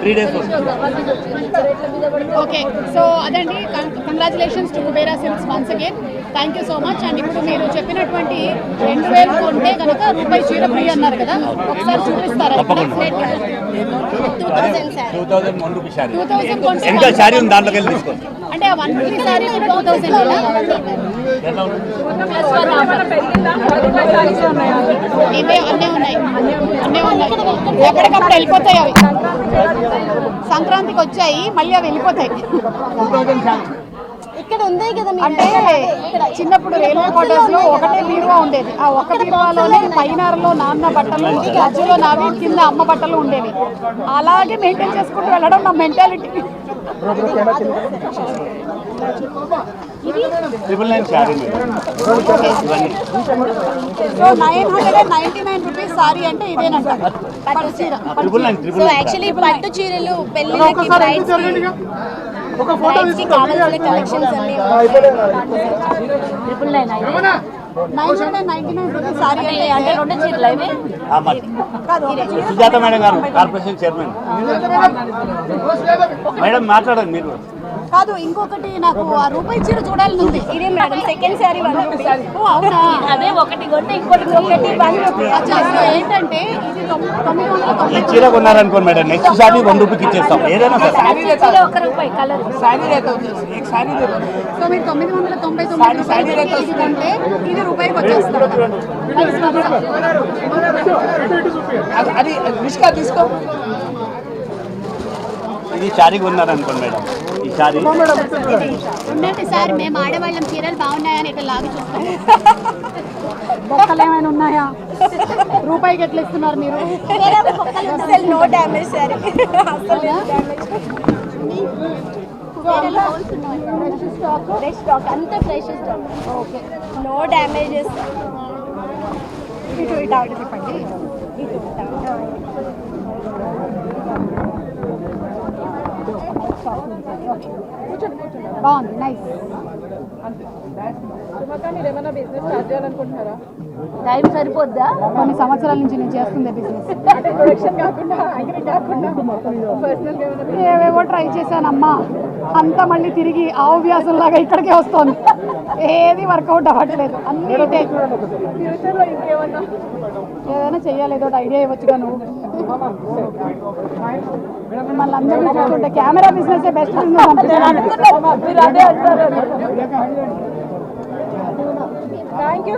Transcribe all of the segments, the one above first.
3 days. Okay, so అదండి. Congratulations to Kubera silks once again. Thank you so much. And ఇప్పుడు మీరు చెప్పినటువంటి 2000 కొంటే కనుక రూపాయి చీర ఫ్రీ అన్నారు కదా, ఒకసారి చూపిస్తారా? 2000 రూపీస్ శారీ. 2000 కొంటే ఇంకా శారీ ఉంది, దాంట్లోకి వెళ్ళి తీసుకోండి. అంటే ఆ 1 రూపీ శారీ కూడా 2000 ఇవే అన్నీ ఉన్నాయి. ఎక్కడికప్పుడు వెళ్ళిపోతాయి అవి. సంక్రాంతికి వచ్చాయి, మళ్ళీ అవి వెళ్ళిపోతాయి. ఇక్కడ ఉంది కదా, అంటే చిన్నప్పుడు రైల్వే క్వార్టర్స్ లో ఒకటే బీరువా ఉండేది. ఆ ఒక్క బీరువాలోనే పైనారలో నాన్న బట్టలు, మధ్యలో నావి, కింద అమ్మ బట్టలు ఉండేవి. అలాగే మెయింటైన్ చేసుకుంటూ వెళ్ళడం నా mentality. 999 sari. So 999 rupees sorry అంటే ఇదేనంట పట్టు చీర. సో యాక్చువల్లీ పట్టు చీరలు పెళ్ళిళ్ళకి బ్రైడ్స్ కి కావాల్సిన కలెక్షన్స్ అన్ని 999 రూపీస్ సారీ అంటే 2 చీరలు ఇవి కాదు. సుజాత మేడం గారు, కార్పొరేషన్ చైర్మన్ మేడం మాట్లాడండి మీరు. కాదు, ఇంకొకటి నాకు ఆ రూపాయి చీర చూడాలని ఉంది. ఇదే మేడం సెకండ్ శారీ 1 రూపీ. ఓ అవునా? అదే ఒకటి కొంటే ఇంకోటి 1 రూపీ. అచ్చా, సో ఏంటంటే ఇది 990. ఈ చీర కొన్నారనుకోండి మేడం, నెక్స్ట్ శారీ 1 రూపీకి ఇచ్చేస్తాం. ఏదైనా సరే 1 రూపాయి కలర్ సో మీరు 999 ఇది కొంటే ఇది రూపాయికి వచ్చేస్తారు. అది నిష్కా తీసుకో. ఇది శారీ కొన్నారనుకోండి మేడం, ఈ శారీ ఉండండి సార్, మేము ఆడవాళ్ళం చీరలు బాగున్నాయని ఇట్లా లాగి చూస్తాం. బొక్కలు ఏమైనా ఉన్నాయా? రూపాయికి ఎట్లా ఇస్తున్నారు మీరు? అసలు నో డ్యామేజ్ సారీ, అసలు డ్యామేజ్. ఫ్రెష్ స్టాక్, అంతా fresh stock. Okay, no damages. ఇటు ఇటు ఆవిడ చెప్పండి. బాగుంది, నైస్. టైం సరిపోద్దా? కొన్ని సంవత్సరాల నుంచి నేను చేస్తుంది బిజినెస్. ఏవేవో ట్రై చేశానమ్మా, అంతా మళ్ళీ తిరిగి ఆవు వ్యాసం లాగా ఇక్కడికే వస్తుంది. ఏది వర్కౌట్ అవ్వట్లేదు, అన్ని ఏదైనా చెయ్యాలి, ఏదో ఐడియా ఇవ్వచ్చుగా నువ్వు. మిమ్మల్ని అందరినీ చూస్తుంటే camera business best business. Thank you.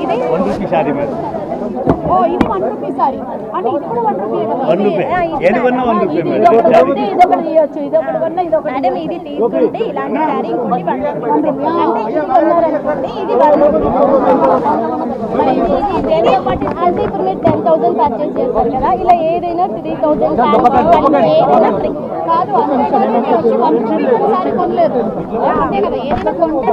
ఇది 1 రూపీ శారీ మేడం. ఓ, ఇది 1 రూపీ సారీ. అంటే ఇది కూడా 1 రూపీ కదా? 1 రూపీ ఏది కొన్నా 1 రూపీ మేడం. ఇదొకటి తీయొచ్చు, ఇదొకటి కొన్నా ఇదొకటి. మేడం ఇది తీసుకుంటే ఇలాంటి శారీ ఇంకోటి 1 రూపీ. అంటే ఇది కొన్నారనుకోండి, ఇది 1 రూపీ. మరి ఇది దేని అంటే ఇప్పుడు మీరు 10,000 పర్చేస్ చేస్తారు కదా, ఇలా ఏదైనా 3,000 ఏదైనా ఫ్రీ కాదు. వచ్చి 1 రూపీ సారీ కొనలేదు అంతే కదా, ఏదైనా కొంటే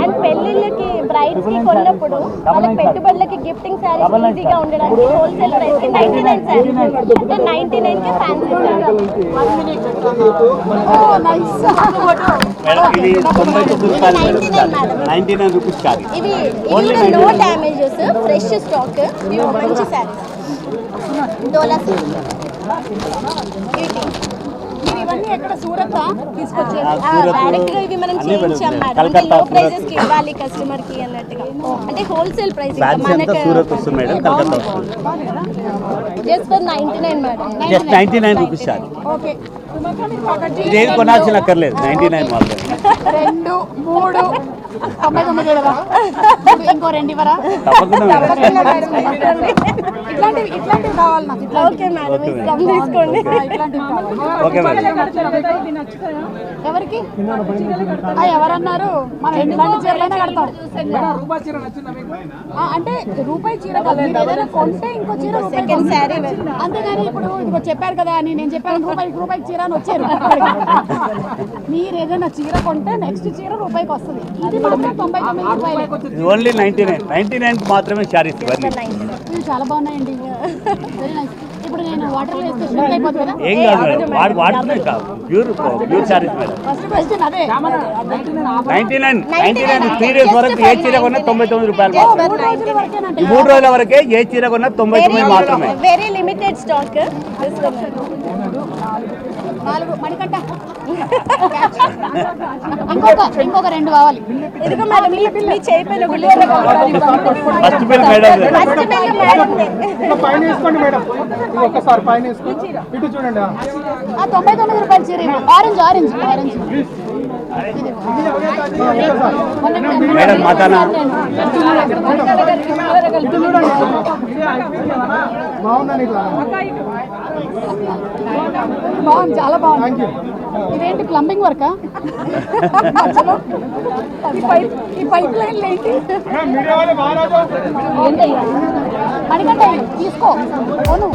అండ్ పెళ్లిళ్ళకి బ్రైడ్స్ కి కొన్నప్పుడు వాళ్ళకి పెట్టుబడులకి గిఫ్టింగ్ శారీస్ ఈజీగా ఉండడానికి హోల్సేల్ ప్రైస్ కి 99 శారీస్ అంటే 99 కి ఫ్యాన్సీ మేడం ఇది 99 రూపాయలు మేడం. 99 రూపీస్ శారీ. ఇవి నో డ్యామేజెస్, ఫ్రెష్ స్టాక్, మంచి శారీస్. డోలా ఇవన్నీ ఎక్కడ సూరత్ తీసుకొచ్చేది? డైరెక్ట్ గా ఇవి మనం చేయించాం మేడం, అంటే లో ప్రైసెస్ కి ఇవ్వాలి కస్టమర్ కి అన్నట్టుగా. అంటే హోల్సేల్ ప్రైస్ మనకి సూరత్ వస్తుంది మేడం, కలకత్తా వస్తుంది. Just for 99 madam. Just 99 rupees sari. Okay, ఇదేం కొనాల్సిన అక్కర్లేదు, 99 మాత్రమే. 2, 3, 99 కదా? ఇంకో 2 ఇవ్వరా? తప్పకుండా మేడం. ఇట్లాంటివి కావాలి నాకు. ఓకే మేడం, ఇస్తాం, తీసుకోండి. ఇట్లాంటివి కావాలి. Okay madam. ఎవరికి? ఎవరన్నారు? మనం ఎట్లాంటి చీరలైనా కడతాం. అంటే రూపాయి చీర కాదు, మీరు ఏదైనా కొంటే ఇంకో చీర సెకండ్ శారీ. అంతేగాని ఇప్పుడు ఇదిగో చెప్పారు కదా అని నేను చెప్పాను రూపాయికి చీర అని వచ్చారు. మీరు ఏదైనా చీర కొంటే నెక్స్ట్ చీర రూపాయికి వస్తుంది. ఇది మాత్రం 99 రూపాయలు. ఓన్లీ 99 మాత్రమే శారీస్ ఇవన్నీ. ఇవి చాలా బాగున్నాయండి, వెరీ నైస్. ఇప్పుడు నేను వాటర్ లో వేస్తే షింక్ అయిపోతుంది కదా. ఏం కాదు మేడం, వాడు వాడుతున్నాయి కాదు, pure saris madam. First question అదే. 99 3 డేస్ వరకు ఏ చీర కొన్నా 99 రూపాయలు మాత్రమే. 3 రోజుల వరకేనంట. ఈ 3 రోజుల వరకే ఏ చీర కొన్నా 99 మాత్రమే. Very limited stock. 4 మణికంఠ. ఇంకొక 2 కావాలి. ఇదిగో మేడం మీ చేయి పైన ఒకటి. First bill madam. First bill madam. పైన వేసుకోండి మేడం, ఇది ఒక్కసారి పైన వేసుకోండి, ఇటు చూడండి. 99 రూపాయలు చీర. Orange orange orange. మేడం మాతానా బాగుందండి ఇట్లా. బాగుంది, చాలా బాగుంది. ఇదేంటి ప్లంబింగ్ వర్కా? ఈ పైప్ లైన్లు ఏంటి? మీడియా వాళ్ళు బాగా మణికంఠ తీసుకో. అవును.